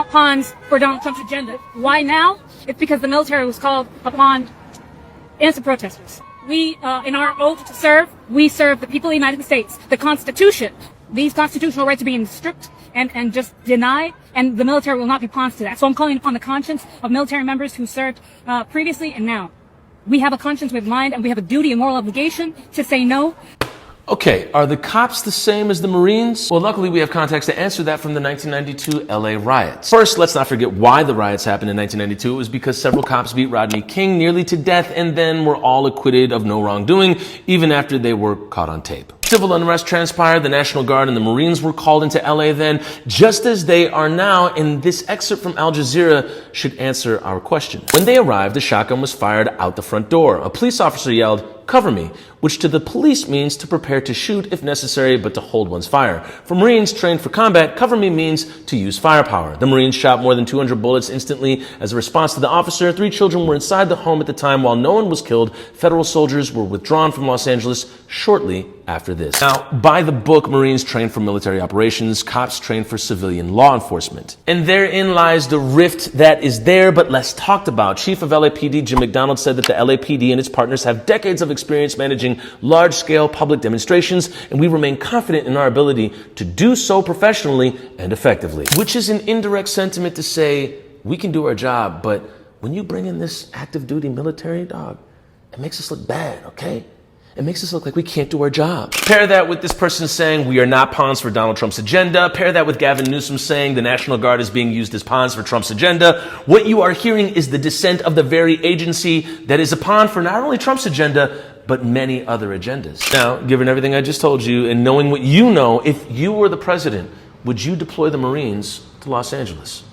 pawns for Donald Trump's agenda. Why now? It's because the military was called upon innocent protesters. We, in our oath to serve, we serve the people of the United States. The Constitution, these constitutional rights are being stripped and just denied, and the military will not be pawns to that. So I'm calling upon the conscience of military members who served previously and now. We have a conscience with mind, and we have a duty and moral obligation to say no. Okay, are the cops the same as the Marines? Well, luckily we have context to answer that from the 1992 LA riots. First, let's not forget why the riots happened in 1992. It was because several cops beat Rodney King nearly to death and then were all acquitted of no wrongdoing, even after they were caught on tape. Civil unrest transpired, the National Guard and the Marines were called into LA then, just as they are now, and this excerpt from Al Jazeera should answer our question. When they arrived, a shotgun was fired out the front door. A police officer yelled, "Cover me," which to the police means to prepare to shoot if necessary, but to hold one's fire. For Marines trained for combat, cover me means to use firepower. The Marines shot more than 200 bullets instantly as a response to the officer. 3 children were inside the home at the time. While no one was killed, federal soldiers were withdrawn from Los Angeles shortly after this. Now, by the book, Marines train for military operations, cops train for civilian law enforcement. And therein lies the rift that is there, but less talked about. Chief of LAPD Jim McDonald said that the LAPD and its partners have decades of experience managing large-scale public demonstrations, and we remain confident in our ability to do so professionally and effectively. Which is an indirect sentiment to say, we can do our job, but when you bring in this active duty military, dog, it makes us look bad, okay? It makes us look like we can't do our job. Pair that with this person saying we are not pawns for Donald Trump's agenda. Pair that with Gavin Newsom saying the National Guard is being used as pawns for Trump's agenda. What you are hearing is the dissent of the very agency that is a pawn for not only Trump's agenda, but many other agendas. Now, given everything I just told you and knowing what you know, if you were the president, would you deploy the Marines to Los Angeles?